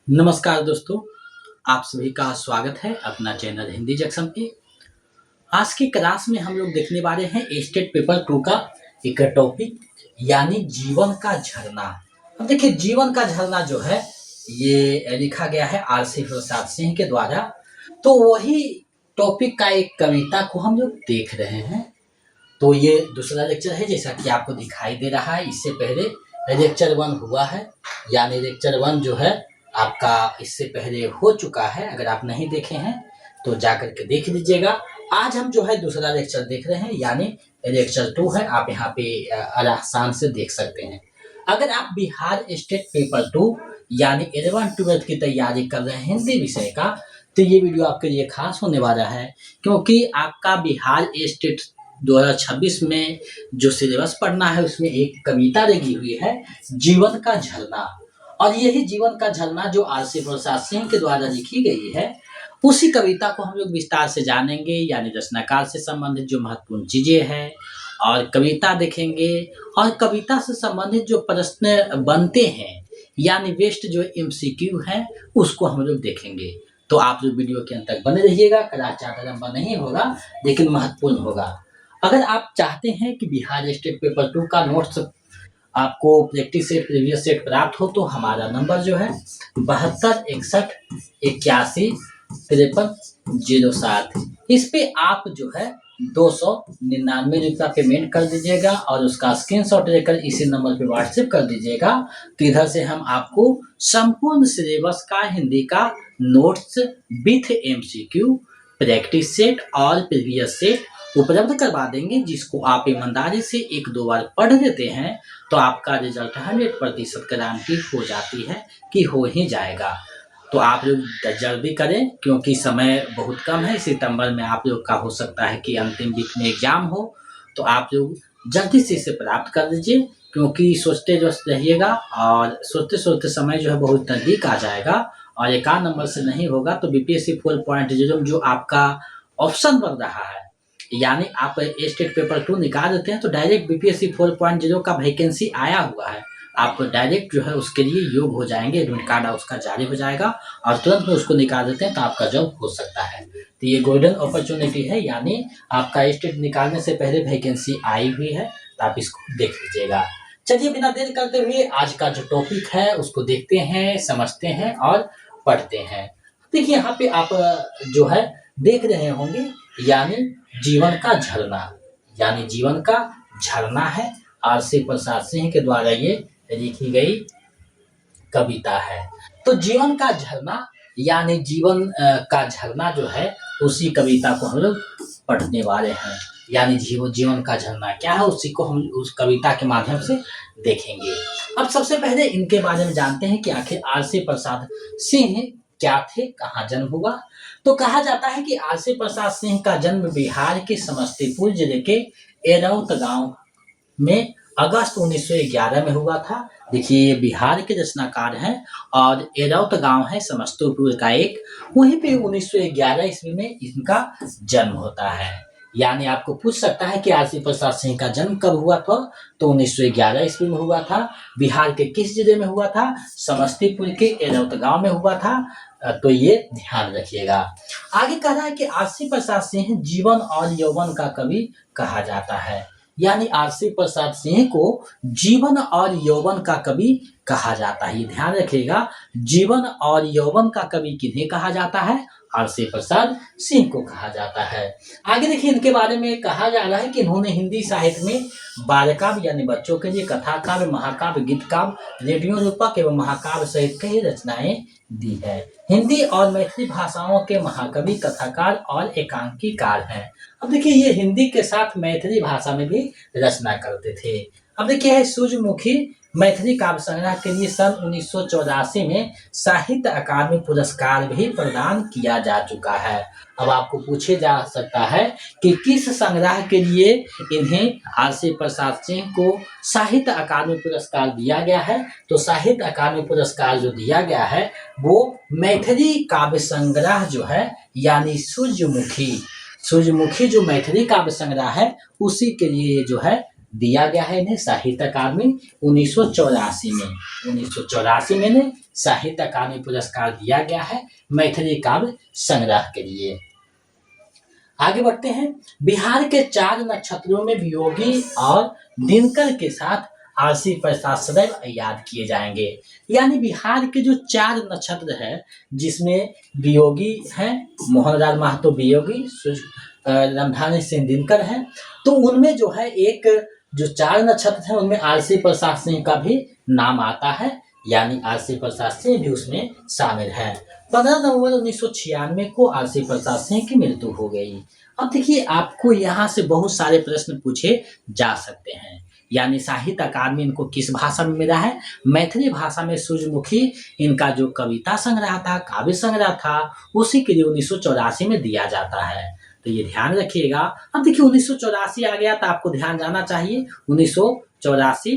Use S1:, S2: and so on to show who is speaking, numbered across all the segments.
S1: नमस्कार दोस्तों, आप सभी का स्वागत है अपना चैनल हिंदी जंक्शन पे। आज की क्लास में हम लोग देखने वाले हैं स्टेट पेपर 2 का एक टॉपिक यानी जीवन का झरना। अब देखिए जीवन का झरना जो है ये लिखा गया है आरसी प्रसाद सिंह के द्वारा। तो वही टॉपिक का एक कविता को हम लोग देख रहे हैं। तो ये दूसरा लेक्चर है जैसा कि आपको दिखाई दे रहा है। इससे पहले लेक्चर 1 हुआ है, यानी लेक्चर 1 जो है आपका इससे पहले हो चुका है। अगर आप नहीं देखे हैं तो जा करके देख लीजिएगा। आज हम जो है दूसरा लेक्चर देख रहे हैं, यानी लेक्चर 2 है। आप यहाँ पे आसान से देख सकते हैं। अगर आप बिहार स्टेट पेपर 2 यानी 11-12 की तैयारी कर रहे हैं हिंदी विषय का, तो ये वीडियो आपके लिए खास होने वाला है, क्योंकि आपका बिहार स्टेट 2026 में जो सिलेबस पढ़ना है उसमें एक कविता लगी हुई है, जीवन का झरना। और यही जीवन का झरना जो आरसी प्रसाद सिंह के द्वारा लिखी गई है, उसी कविता को हम लोग विस्तार से जानेंगे, यानी रचनाकार से संबंधित जो महत्वपूर्ण चीजें हैं और कविता देखेंगे। और कविता से संबंधित जो प्रश्न बनते हैं यानी वेस्ट जो एमसीक्यू है उसको हम लोग देखेंगे। तो आप लोग वीडियो के अंत तक बने रहिएगा। क्लास ज़्यादा लंबा नहीं होगा लेकिन महत्वपूर्ण होगा। अगर आप चाहते हैं कि बिहार स्टेट पेपर 2 का नोट्स आपको प्रैक्टिस सेट प्रीवियस सेट प्राप्त हो, तो हमारा नंबर जो है 7261815307, इस पे आप जो है 299 रुपया पेमेंट कर दीजिएगा और उसका स्क्रीनशॉट लेकर इसी नंबर पे व्हाट्सएप कर दीजिएगा। तो इधर से हम आपको संपूर्ण सिलेबस का हिंदी का notes with MCQ, practice set और प्रीवियस सेट उपलब्ध करवा देंगे, जिसको आप ईमानदारी से 1-2 बार पढ़ लेते हैं तो आपका रिजल्ट 100% गारंटी हो जाती है कि हो ही जाएगा। तो आप लोग जल्दी करें क्योंकि समय बहुत कम है। सितंबर में आप लोग का हो सकता है कि अंतिम वीक में एग्जाम हो, तो आप लोग जल्दी से इसे प्राप्त कर लीजिए, क्योंकि सोचते जो रहिएगा और सोचते सोचते समय जो है बहुत नज़दीक आ जाएगा और एक आध नंबर से नहीं होगा तो बीपीएससी 4.0 जो आपका ऑप्शन बन रहा है, यानी आप स्टेट पेपर 2 निकाल देते हैं तो डायरेक्ट बीपीएससी 4.0 का वैकेंसी आया हुआ है, आप डायरेक्ट जो है उसके लिए योग हो जाएंगे। एडमिट कार्ड उसका जारी हो जाएगा और तुरंत में उसको निकाल देते हैं तो आपका जॉब हो सकता है। तो ये गोल्डन अपॉर्चुनिटी है, यानी आपका स्टेट निकालने से पहले वैकेंसी आई हुई है, तो आप इसको देख लीजिएगा। चलिए बिना देर करते हुए आज का जो टॉपिक है उसको देखते हैं, समझते हैं और पढ़ते हैं। देखिए यहाँ पे आप जो है देख रहे होंगे, यानी जीवन का झरना, यानी जीवन का झरना है। आरसी प्रसाद सिंह के द्वारा ये लिखी गई कविता है। तो जीवन का झरना यानी जीवन का झरना जो है उसी कविता को हम लोग पढ़ने वाले हैं, यानी जीवन का झरना क्या है उसी को हम उस कविता के माध्यम से देखेंगे। अब सबसे पहले इनके बारे में जानते हैं कि आखिर आरसी प्रसाद सिंह क्या थे, कहाँ जन्म हुआ। तो कहा जाता है कि आरसी प्रसाद सिंह का जन्म बिहार के समस्तीपुर जिले के एरौत गांव में अगस्त 1911 में हुआ था। देखिए ये बिहार के रचनाकार हैं और एरौत गांव है समस्तीपुर का एक, वहीं पे 1911 ईस्वी में इनका जन्म होता है। यानी आपको पूछ सकता है कि आरसी प्रसाद सिंह का जन्म कब हुआ था, तो 1911 ईस्वी में हुआ था। बिहार के किस जिले में हुआ था, समस्तीपुर के एरौत गांव में हुआ था। तो ये ध्यान रखिएगा। आगे कह रहा है कि आरसी प्रसाद सिंह जीवन और यौवन का कवि कहा जाता है, यानी आरसी प्रसाद सिंह को जीवन और यौवन का कवि कहा जाता है। ये ध्यान रखिएगा, जीवन और यौवन का कवि किन्हें कहा जाता है, आरसी प्रसाद सिंह को कहा जाता है। आगे देखिए इनके बारे में कहा जा रहा है कि इन्होंने हिंदी साहित्य में बाल काव्य यानी बच्चों के लिए, कथा काव्य, महाकाव्य, गीत काव्य, रेडियो रूपक एवं महाकाव्य सहित कई रचनाएं दी है। हिंदी और मैथिली भाषाओं के महाकवि, कथाकार और एकांकीकार हैं। अब देखिए ये हिंदी के साथ मैथिली भाषा में भी रचना करते थे। अब देखिए है सूर्यमुखी मैथिली काव्य संग्रह के लिए सन 1984 में साहित्य अकादमी पुरस्कार भी प्रदान किया जा चुका है। अब आपको पूछे जा सकता है कि किस संग्रह के लिए इन्हें आरसी प्रसाद सिंह को साहित्य अकादमी पुरस्कार दिया गया है। तो साहित्य अकादमी पुरस्कार जो दिया गया है वो मैथिली काव्य संग्रह जो है, यानी सूर्यमुखी जो मैथिली काव्य संग्रह है उसी के लिए जो है दिया गया है इन्हें साहित्य अकादमी 1984 में। 1984 में इन्हें साहित्य अकादमी पुरस्कार दिया गया है मैथिली काव्य संग्रह के लिए। आगे बढ़ते हैं। बिहार के 4 नक्षत्रों में वियोगी और दिनकर के साथ आरसी प्रसाद सदैव याद किए जाएंगे। यानी बिहार के जो 4 नक्षत्र है जिसमें वियोगी हैं, मोहनलाल महतो वियोगी, रामधारी सिंह दिनकर है, तो उनमें जो है एक जो 4 नक्षत्र हैं उनमें आरसी प्रसाद सिंह का भी नाम आता है, यानी आरसी प्रसाद सिंह भी उसमें शामिल है। 15 नवंबर 1996 को आरसी प्रसाद सिंह की मृत्यु हो गई। अब देखिए आपको यहाँ से बहुत सारे प्रश्न पूछे जा सकते हैं। यानी साहित्य अकादमी इनको किस भाषा में मिला है? मैथिली भाषा में सूर्यमुखी इनका जो कविता संग्रह था, काव्य संग्रह था, उसी के लिए 1984 में दिया जाता है। तो ये ध्यान रखिएगा। अब देखिए 1984 आ गया तो आपको ध्यान जाना चाहिए 1984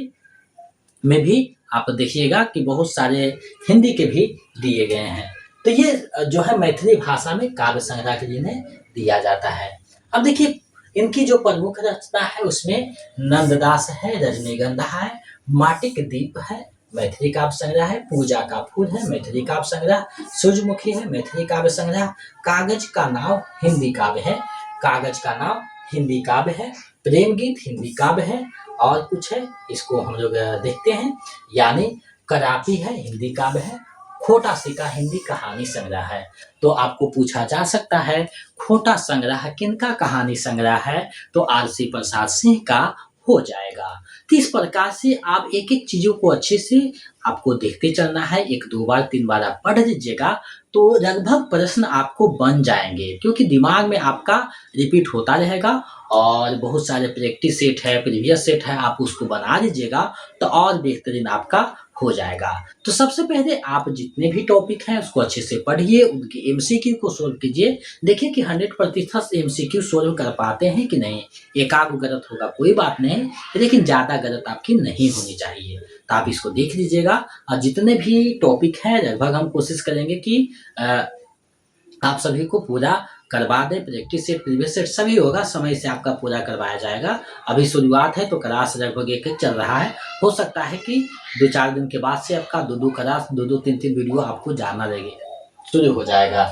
S1: में भी आप देखिएगा कि बहुत सारे हिंदी के भी दिए गए हैं। तो ये जो है मैथिली भाषा में काव्य संग्रह के लिए दिया जाता है। अब देखिए इनकी जो प्रमुख रचना है उसमें नंददास है, रजनीगंधा है, माटिक दीप है, मैथिली काव्य संग्रह है, पूजा का फूल है, मैथिली काव्य संग्रह, सूर्यमुखी है, मैथिली काव्य संग्रह, कागज का नाव हिंदी काव्य है, कागज का नाव हिंदी काव्य है, प्रेम गीत हिंदी काव्य है, और कुछ है इसको हम लोग देखते हैं। यानी करापी है हिंदी काव्य है, खोटा सिक्का हिंदी कहानी संग्रह है। तो आपको पूछा जा सकता है खोटा संग्रह किनका कहानी संग्रह है? तो आरसी प्रसाद सिंह का हो जाएगा। तो इस प्रकार से आप एक एक चीजों को अच्छे से आपको देखते चलना है। 1-2 बार 3 बार आप पढ़ लीजिएगा तो लगभग प्रश्न आपको बन जाएंगे, क्योंकि दिमाग में आपका रिपीट होता रहेगा और बहुत सारे प्रैक्टिस सेट है, प्रीवियस सेट है, आप उसको बना लीजिएगा तो और बेहतरीन आपका हो जाएगा। तो सबसे पहले आप जितने भी टॉपिक हैं उसको अच्छे से पढ़िए, उनके एमसीक्यू को सोल्व कीजिए। देखिए कि 100% एमसीक्यू सोल्व कर पाते हैं कि नहीं। एकाध गलत होगा कोई बात नहीं, लेकिन ज़्यादा गलत आपकी नहीं होनी चाहिए। तो आप इसको देख लीजिएगा और जितने भी टॉपिक हैं लगभग हम कोशिश करेंगे कि आप सभी को पूरा करवा दें। प्रैक्टिस सेट, प्रीवियस सेट सभी होगा, समय से आपका पूरा करवाया जाएगा। अभी शुरुआत है तो क्लास लगभग एक चल रहा है। हो सकता है कि 2-4 दिन के बाद से आपका 2-2 क्लास, 2-2, 3-3 वीडियो आपको जाना लगेगा, शुरू हो जाएगा।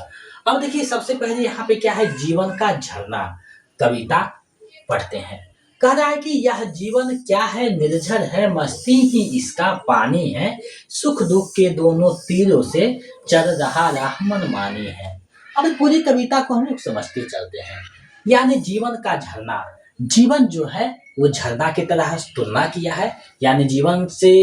S1: अब देखिए सबसे पहले यहाँ पे क्या है, जीवन का झरना कविता पढ़ते हैं। कह रहा है कि यह जीवन क्या है, निर्झर है, मस्ती ही इसका पानी है, सुख दुख के दोनों तीरों से चल रहा राह मनमानी है। अब पूरी कविता को हम लोग समझते चलते हैं। यानी जीवन का झरना, जीवन जो है वो झरना की तरह तुलना किया है। यानी जीवन से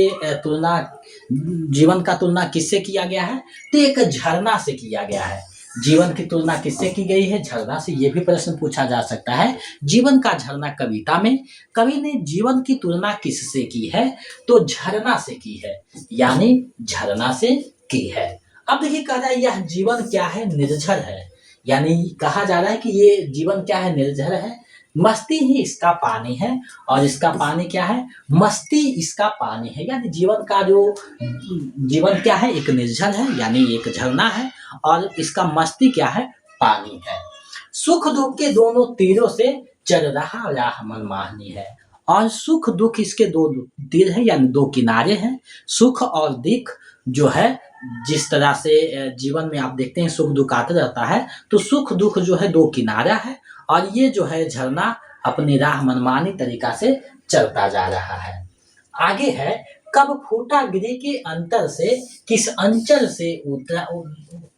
S1: तुलना, जीवन का तुलना किससे किया गया है? तो एक झरना से किया गया है। जीवन की तुलना किससे की गई है? झरना से। ये भी प्रश्न पूछा जा सकता है। जीवन का झरना कविता में कवि ने जीवन की तुलना किससे की है? तो झरना से की है, यानी झरना से की है। अब देखिए कह रहा है यह जीवन क्या है, निर्झर है। यानी कहा जा रहा है कि ये जीवन क्या है, निर्झर है, मस्ती ही इसका पानी है। और इसका पानी क्या है? मस्ती इसका पानी है। यानी जीवन का जो जीवन क्या है, एक निर्झर है, यानी एक झरना है, और इसका मस्ती क्या है, पानी है। सुख दुख के दोनों तीरों से चल रहा राह मनमानी है। और सुख दुख इसके 2 तीर हैं, यानी 2 किनारे हैं। सुख और दुख जो है, जिस तरह से जीवन में आप देखते हैं सुख दुख आता रहता है, तो सुख दुख जो है 2 किनारा है, और ये जो है झरना अपनी राह मनमानी तरीका से चलता जा रहा है। आगे है, कब फूटा गिरी के अंतर से, किस अंचल से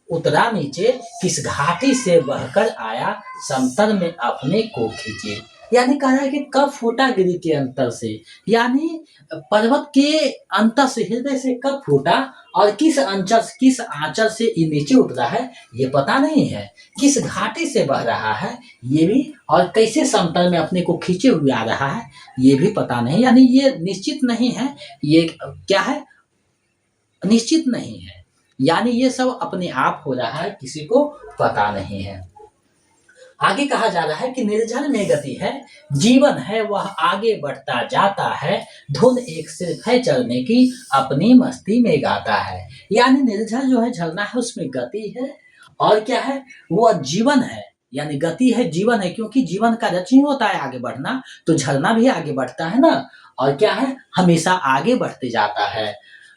S1: उतरा नीचे, किस घाटी से बहकर आया, समतल में अपने को खींचे। यानी कह रहा है कि कब फूटा गिरी के अंतर से, यानी पर्वत के अंतर से, हृदय से कब फूटा, और किस आंचल से ये नीचे उतरा है ये पता नहीं है। किस घाटी से बह रहा है ये भी, और कैसे समतल में अपने को खींचे हुए आ रहा है ये भी पता नहीं। यानी ये निश्चित नहीं है, ये क्या है, निश्चित नहीं है। यानी ये सब अपने आप हो रहा है, किसी को पता नहीं है। आगे कहा जा रहा है कि निर्झर में गति है, जीवन है वह आगे बढ़ता जाता है, धुन एक सिर्फ है चलने की, अपनी मस्ती में गाता है। यानी निर्झर जो है झरना है, उसमें गति है, और क्या है, वह जीवन है, यानी गति है, जीवन है, क्योंकि जीवन का लक्ष्य ही होता है आगे बढ़ना, तो झरना भी आगे बढ़ता है ना, और क्या है, हमेशा आगे बढ़ते जाता है।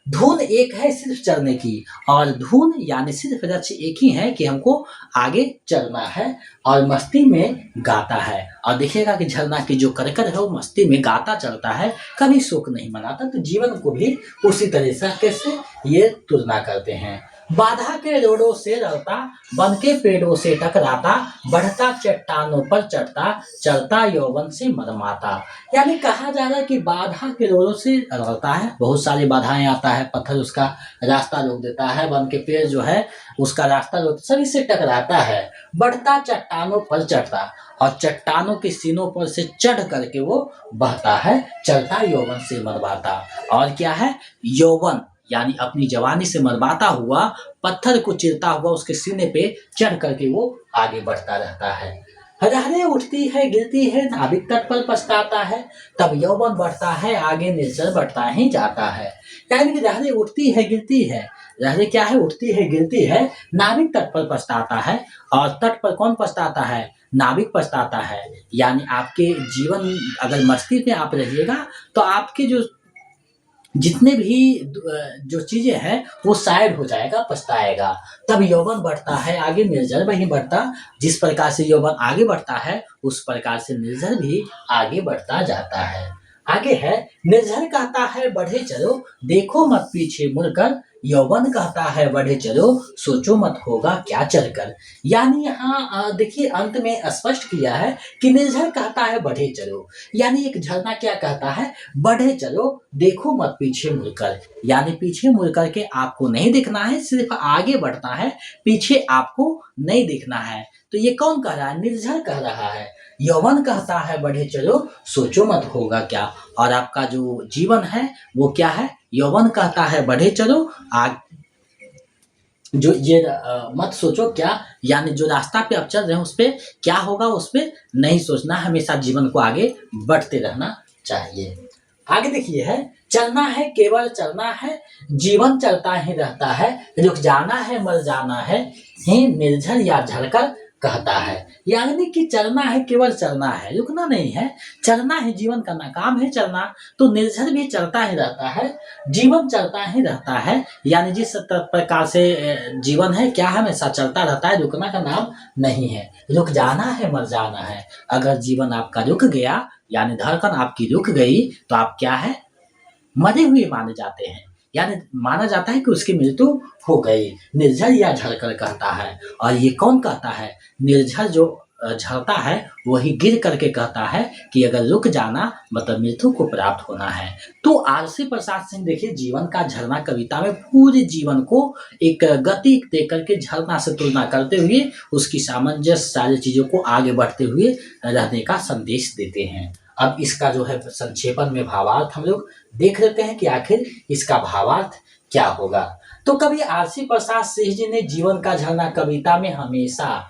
S1: धुन एक है सिर्फ चलने की, और धुन यानी सिर्फ लक्ष्य एक ही है कि हमको आगे चलना है, और मस्ती में गाता है। और देखिएगा कि झरना की जो करकर है वो मस्ती में गाता चलता है, कभी शोक नहीं मनाता। तो जीवन को भी उसी तरीके से ये तुलना करते हैं। बाधा के रोड़ों से लड़ता, बन के पेड़ों से टकराता, बढ़ता चट्टानों पर चढ़ता, चलता यौवन से मरमाता। यानी कहा जा रहा है कि बाधा के रोड़ों से लड़ता है, बहुत सारी बाधाएं आता है, पत्थर उसका रास्ता रोक देता है, बन के पेड़ जो है उसका रास्ता रोक, सभी से टकराता है, बढ़ता चट्टानों पर चढ़ता, और चट्टानों के सीनों पर से चढ़ करके वो बहता है, चलता यौवन से मरवाता। और क्या है, यौवन यानी अपनी जवानी से मरवाता हुआ, पत्थर को चीरता हुआ उसके सीने पे चढ़ करके वो आगे बढ़ता रहता है। लहरें उठती है गिरती है, नाविक तट पर पछताता है, तब यौवन बढ़ता है आगे, निर्जर बढ़ता ही जाता है। यानी कि लहरें उठती है गिरती है, लहरें क्या है, उठती है गिरती है, नाविक तट पर पछताता है, और तट पर कौन पछताता है, नाविक पछताता है। यानी आपके जीवन अगर मस्ती में आप रहिएगा तो आपके जो जितने भी जो चीजें हैं वो साइड हो जाएगा, पछताएगा। तब यौवन बढ़ता है आगे, निर्जर वहीं बढ़ता। जिस प्रकार से यौवन आगे बढ़ता है उस प्रकार से निर्जर भी आगे बढ़ता जाता है। आगे है, निर्जर कहता है बढ़े चलो, देखो मत पीछे मुड़कर, यौवन कहता है बढ़े चलो, सोचो मत होगा क्या चलकर। यानी यहाँ देखिए अंत में स्पष्ट किया है कि निर्जर कहता है बढ़े चलो, यानी एक झरना क्या कहता है, बढ़े चलो, देखो मत पीछे मुड़कर। यानी पीछे मुड़ करके आपको नहीं दिखना है, सिर्फ आगे बढ़ना है, पीछे आपको नहीं दिखना है। तो ये कौन कह रहा है, निर्जर कह रहा है। यौवन कहता है बढ़े चलो, सोचो मत होगा क्या। और आपका जो जीवन है वो क्या है, यौवन कहता है बढ़े चलो, आग जो ये मत सोचो क्या, यानी जो रास्ता पे आप चल रहे हैं उस पे क्या होगा, उस पे नहीं सोचना, हमेशा जीवन को आगे बढ़ते रहना चाहिए। आगे देखिए है, चलना है केवल चलना है, जीवन चलता ही रहता है, रुक जाना है मर जाना है, ही निर्झर या झरकर कहता है। यानी कि चलना है केवल चलना है, रुकना नहीं है, चलना है, जीवन का नाकाम है चलना। तो निर्झर भी चलता ही रहता है, जीवन चलता ही रहता है, यानी जिस प्रकार से जीवन है क्या है, हमेशा चलता रहता है, रुकना का नाम नहीं है। रुक जाना है मर जाना है, अगर जीवन आपका रुक गया यानी धड़कन आपकी रुक गई तो आप क्या है, मरे हुए माने जाते हैं, यानी माना जाता है कि उसकी मृत्यु हो गई। निर्झर या झरकर कहता है। और ये कौन कहता है, निर्झर जो झरता है वही गिर करके कहता है कि अगर रुक जाना मतलब मृत्यु को प्राप्त होना है। तो आलसी प्रसाद सिंह देखिए जीवन का झरना कविता में पूरे जीवन को एक गति दे करके झरना से तुलना करते हुए उसकी सामंजस्य सारी चीजों को आगे बढ़ते हुए रहने का संदेश देते हैं। अब इसका जो है संक्षेपण में भावार्थ हम लोग देख लेते हैं कि आखिर इसका भावार्थ क्या होगा। तो कवि आलसी प्रसाद सिंह जी ने जीवन का झरना कविता में हमेशा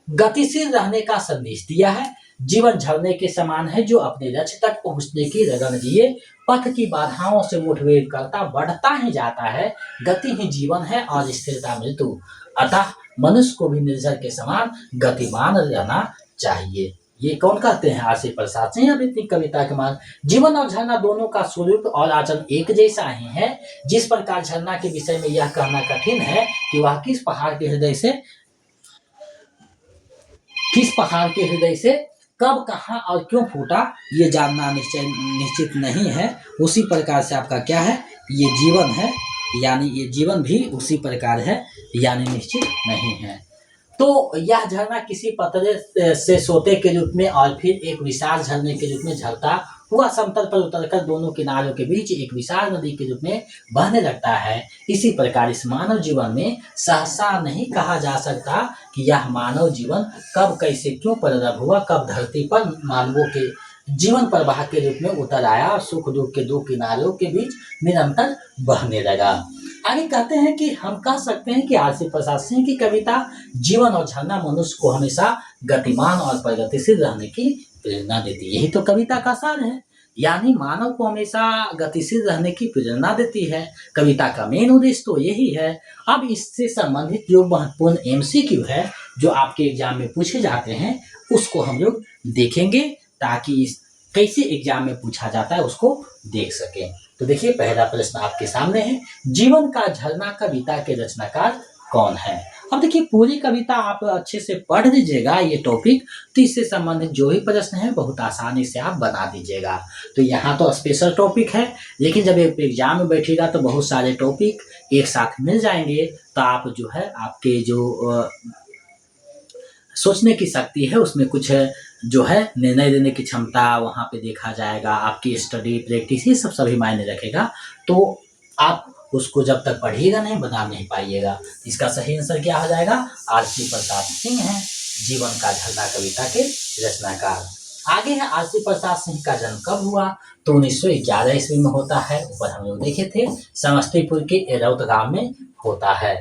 S1: गतिशील रहने का संदेश दिया है। जीवन झरने के समान है जो अपने लक्ष्य तक पहुंचने की लगन लिए पथ की बाधाओं से मुठभेड़ करता बढ़ता ही जाता है। गति ही जीवन है और स्थिरता मृत्यु। अतः मनुष्य को भी निर्झर के समान गतिमान रहना चाहिए। ये कौन कहते हैं, आलसी प्रसाद सिंह। अब इतनी कविता के बाद जीवन और झरना दोनों का स्वरूप और आचरण एक जैसा ही है। जिस प्रकार झरना के विषय में यह कहना कठिन है कि वह किस पहाड़ के हृदय से कब कहाँ और क्यों फूटा ये जानना निश्चित नहीं है, उसी प्रकार से आपका क्या है, ये जीवन है, यानी ये जीवन भी उसी प्रकार है, यानी निश्चित नहीं है। तो यह झरना किसी पतरे से सोते के रूप में और फिर एक विशाल झरने के रूप में झरता हुआ समतल पर उतरकर दोनों किनारों के बीच एक विशाल नदी के रूप में बहने लगता है। इसी प्रकार इस मानव जीवन में सहसा नहीं कहा जा सकता कि यह मानव जीवन कब कैसे क्यों प्रारंभ हुआ, कब धरती पर मानवों के जीवन प्रवाह के रूप में उतर आया और सुख दुख के दो किनारों के बीच निरंतर बहने लगा। आगे कहते हैं कि हम कह सकते हैं कि आलसी प्रसाद सिंह की कविता जीवन और झरना मनुष्य को हमेशा गतिमान और प्रगतिशील रहने की प्रेरणा देती है। यही तो कविता का सार है, यानी मानव को हमेशा गतिशील रहने की प्रेरणा देती है। कविता का मेन उद्देश्य तो यही है। अब इससे संबंधित जो महत्वपूर्ण MCQ है जो आपके एग्जाम में पूछे जाते हैं उसको हम लोग देखेंगे, ताकि कैसे एग्जाम में पूछा जाता है उसको देख सकें। तो देखिए पहला प्रश्न आपके सामने है, जीवन का झरना कविता के रचनाकार कौन है। अब देखिए पूरी कविता आप अच्छे से पढ़ लीजिएगा ये टॉपिक, तो इससे संबंधित जो भी प्रश्न है बहुत आसानी से आप बना दीजिएगा। तो यहाँ तो स्पेशल टॉपिक है, लेकिन जब एग्जाम में बैठिएगा तो बहुत सारे टॉपिक एक साथ मिल जाएंगे, तो आप जो है आपके जो सोचने की शक्ति है उसमें कुछ जो है निर्णय लेने की क्षमता वहाँ पे देखा जाएगा, आपकी स्टडी प्रैक्टिस ये सब सभी मायने रखेगा। तो आप उसको जब तक पढ़िएगा नहीं बना नहीं पाइएगा। इसका सही आंसर क्या हो जाएगा, आरसी प्रसाद सिंह है, जीवन का झरना कविता के रचनाकार। आगे है आरसी प्रसाद सिंह का जन्म कब हुआ, तो 1911 ईस्वी में होता है, ऊपर हम लोग देखे थे, समस्तीपुर के एरौत गांव में होता है।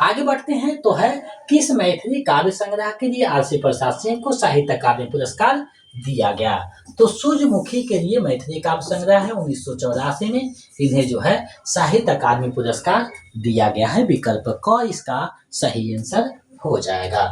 S1: आगे बढ़ते हैं तो है, किस मैथिली काव्य संग्रह के लिए आरसी प्रसाद सिंह को साहित्य अकादमी पुरस्कार दिया गया, तो सूर्यमुखी के लिए मैथिली काव्य संग्रह है 1984 में इन्हें जो है साहित्य अकादमी पुरस्कार दिया गया है। विकल्प क इसका सही आंसर हो जाएगा।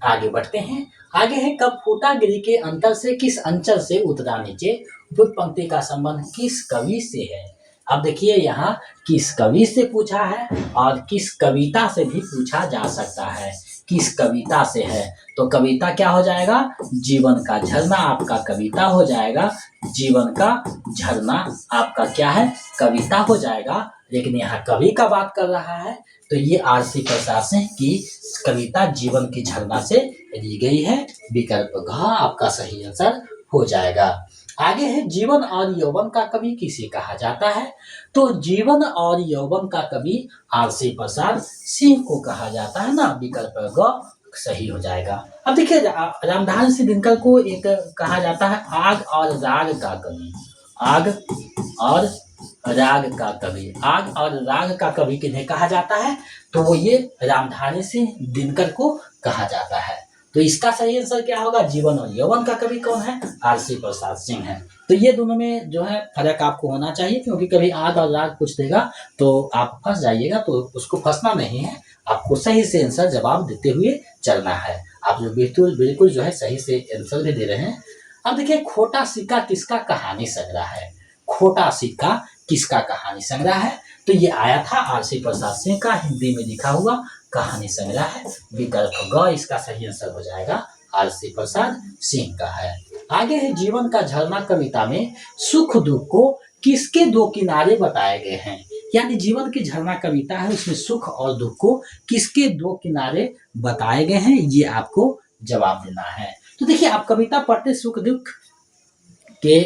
S1: आगे बढ़ते हैं, आगे है कब फूटागिरी के अंतर से किस अंचल से उतरा नीचे, उपयुक्त पंक्ति का संबंध किस कवि से है। अब देखिए यहाँ किस कवि से पूछा है और किस कविता से भी पूछा जा सकता है, किस कविता से है, तो कविता क्या हो जाएगा, जीवन का झरना आपका कविता हो जाएगा, जीवन का झरना आपका क्या है कविता हो जाएगा। लेकिन यहाँ कवि का बात कर रहा है, तो ये आरसी प्रसाद सिंह की कविता जीवन की झरना से ली गई है। विकल्प घ आपका सही आंसर हो जाएगा। आगे है जीवन और यौवन का कवि किसे कहा जाता है, तो जीवन और यौवन का कवि आरसी प्रसाद सिंह को कहा जाता है ना, विकल्प ग सही हो जाएगा। अब देखिए रामधारी सिंह दिनकर को एक कहा जाता है आग और राग का कवि, आग और राग का कवि, आग और राग का कवि किन्हें कहा जाता है, तो वो ये रामधारी सिंह दिनकर को कहा जाता है। तो इसका सही आंसर क्या होगा, जीवन और यौवन का कवि कौन है, आरसी प्रसाद सिंह है। तो ये दोनों में जो है फर्क आपको होना चाहिए, क्योंकि कभी आग और राग पूछ देगा तो आप फंस जाइएगा, तो उसको फंसना नहीं है, आपको सही से आंसर जवाब देते हुए चलना है। आप जो बिल्कुल जो है सही से आंसर भी दे रहे हैं। अब देखिए खोटा सिक्का किसका कहानी संग्रह है, खोटा सिक्का किसका कहानी संग्रह है, तो ये आया था आरसी प्रसाद सिंह का हिंदी में लिखा हुआ कहानी संग्रह है। विकल्प ग इसका सही आंसर हो जाएगा, आरसी प्रसाद सिंह का है। आगे है जीवन का झरना कविता में सुख दुख को किसके दो किनारे बताए गए हैं, यानी जीवन की झरना कविता है उसमें सुख और दुख को किसके दो किनारे बताए गए हैं, ये आपको जवाब देना है। तो देखिए आप कविता पढ़ते सुख दुख के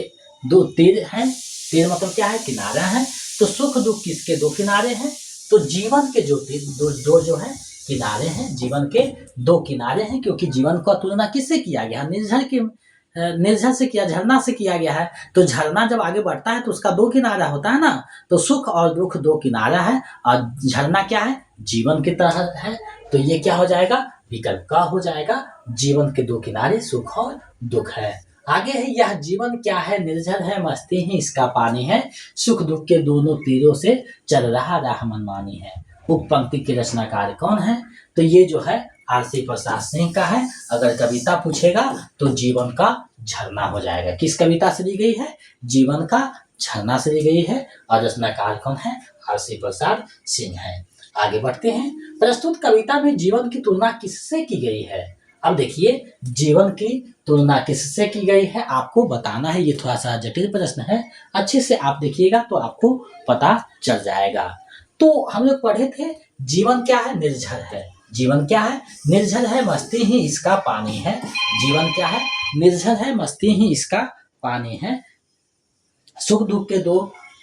S1: दो तीर हैं, तीर मतलब क्या है, किनारा है, तो सुख दुख किसके दो किनारे हैं, तो जीवन के जो दो जो है किनारे हैं, जीवन के दो किनारे हैं, क्योंकि जीवन का तुलना किससे किया गया, निर्झर से किया, झरना से किया गया है। तो झरना जब आगे बढ़ता है तो उसका दो किनारा होता है ना, तो सुख और दुख दो किनारा है, और झरना क्या है, जीवन की तरह है, तो ये क्या हो जाएगा, विकल्प का हो जाएगा, जीवन के दो किनारे सुख और दुख है। आगे है यह जीवन क्या है, निर्झर है मस्ती ही इसका पानी है, सुख दुख के दोनों तीरों से चल रहा राह मनमानी है। उक्त पंक्ति के रचनाकार कौन है, तो ये जो है आरसी प्रसाद सिंह का है। अगर कविता पूछेगा तो जीवन का झरना हो जाएगा। किस कविता से ली गई है, जीवन का झरना से ली गई है, और रचनाकार कौन है, आरसी प्रसाद सिंह है। आगे बढ़ते हैं, प्रस्तुत कविता में जीवन की तुलना किससे की गई है। अब देखिए जीवन की तुलना किससे की गई है आपको बताना है, ये थोड़ा सा जटिल प्रश्न है, अच्छे से आप देखिएगा तो आपको पता चल जाएगा। तो हम लोग पढ़े थे जीवन क्या है, निर्झर है, जीवन क्या है, निर्झर है मस्ती ही इसका पानी है, जीवन क्या है, निर्झर है मस्ती ही इसका पानी है, सुख दुख के दो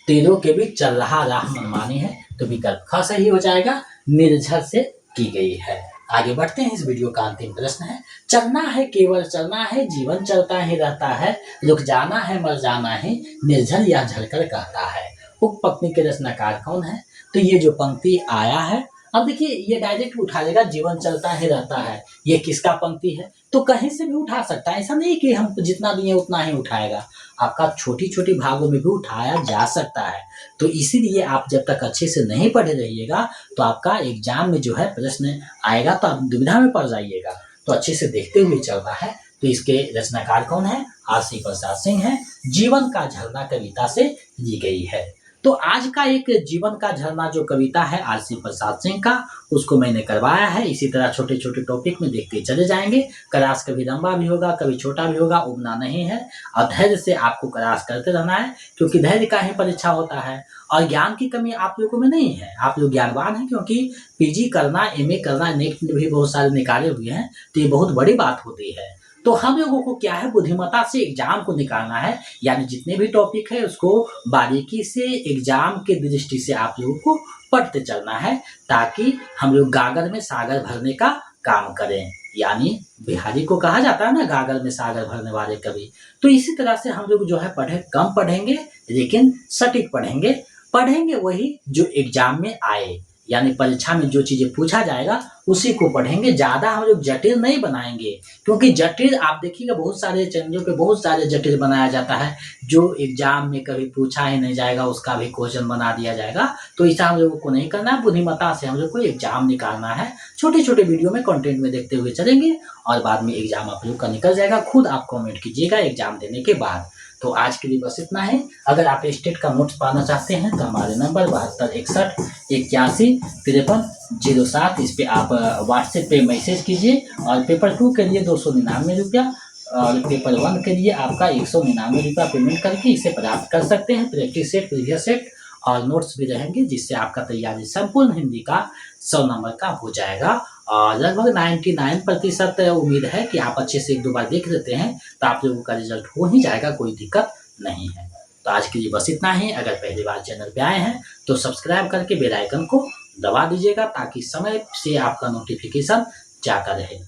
S1: तीरों के बीच चल रहा राह मनमानी है, तो विकल्प ख सही हो जाएगा, निर्झर से की गई है। आगे बढ़ते हैं, इस वीडियो का अंतिम प्रश्न है, चलना है केवल चलना है, जीवन चलता ही रहता है, रुक जाना है मर जाना है, निर्झर या झलकर कहता है। उक्त पंक्ति के रचनाकार कौन है, तो ये जो पंक्ति आया है अब देखिए ये डायरेक्ट उठा लेगा, जीवन चलता ही रहता है, ये किसका पंक्ति है, तो कहीं से भी उठा सकता है। ऐसा नहीं कि हम जितना दिए उतना ही उठाएगा, आपका छोटी-छोटी भागों में भी उठाया जा सकता है। तो इसीलिए आप जब तक अच्छे से नहीं पढ़े रहिएगा, तो आपका एग्ज़ाम में जो है प्रश्न आएगा तो आप दुविधा में पड़ जाइएगा। तो अच्छे से देखते हुए चलना है। तो इसके रचनाकार कौन है? आरसी प्रसाद सिंह हैं। जीवन का झरना कविता से ली गई है। तो आज का एक जीवन का झरना जो कविता है आरसी प्रसाद सिंह का, उसको मैंने करवाया है। इसी तरह छोटे-छोटे टॉपिक में देखते चले जाएँगे। क्लास कभी लंबा भी होगा, कभी छोटा भी होगा, उबना नहीं है और धैर्य से आपको क्लास करते रहना है, क्योंकि धैर्य का ही परीक्षा होता है। और ज्ञान की कमी आप लोगों में नहीं है, आप लोग ज्ञानवान हैं, क्योंकि पीजी करना, एमए करना, नेट में भी बहुत सारे निकाले हुए हैं, तो ये बहुत बड़ी बात होती है। तो हम लोगों को क्या है, बुद्धिमत्ता से एग्जाम को निकालना है, यानी जितने भी टॉपिक है उसको बारीकी से एग्जाम के दृष्टि से आप लोगों को पढ़ते चलना है, ताकि हम लोग गागर में सागर भरने का काम करें। यानी बिहारी को कहा जाता है ना, गागर में सागर भरने वाले कवि। तो इसी तरह से हम लोग जो है कम पढ़ेंगे, लेकिन सटीक पढ़ेंगे। पढ़ेंगे वही जो एग्जाम में आए, यानी परीक्षा में जो चीज़ें पूछा जाएगा उसी को पढ़ेंगे। ज़्यादा हम लोग जटिल नहीं बनाएँगे, क्योंकि जटिल आप देखिएगा बहुत सारे चैनलों पे बहुत सारे जटिल बनाया जाता है, जो एग्जाम में कभी पूछा ही नहीं जाएगा उसका भी क्वेश्चन बना दिया जाएगा। तो ऐसा हम लोगों को नहीं करना है, बुद्धिमत्ता से हम लोग को एग्जाम निकालना है। छोटे-छोटे वीडियो में कंटेंट में देखते हुए चलेंगे और बाद में एग्जाम आप लोग का निकल जाएगा। खुद आप कमेंट कीजिएगा एग्जाम देने के बाद। तो आज के लिए बस इतना है। अगर आप स्टेट का नोट्स पाना चाहते हैं तो हमारे नंबर 7261815307, इस पे आप व्हाट्सएप पे मैसेज कीजिए। और पेपर 2 के लिए 299 रुपया और पेपर 1 के लिए आपका 199 रुपया पेमेंट करके इसे प्राप्त कर सकते हैं। प्रैक्टिस सेट, प्रीवियस सेट और नोट्स भी रहेंगे, जिससे आपका तैयारी संपूर्ण हिंदी का 100 नंबर का हो जाएगा। और लगभग 99% उम्मीद है कि आप अच्छे से 1-2 बार देख लेते हैं तो आप लोगों का रिजल्ट हो ही जाएगा, कोई दिक्कत नहीं है। तो आज के लिए बस इतना ही। अगर पहली बार चैनल पे आए हैं तो सब्सक्राइब करके बेल आइकन को दबा दीजिएगा, ताकि समय से आपका नोटिफिकेशन जाता रहे।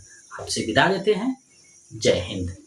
S1: आपसे विदा लेते हैं। जय हिंद।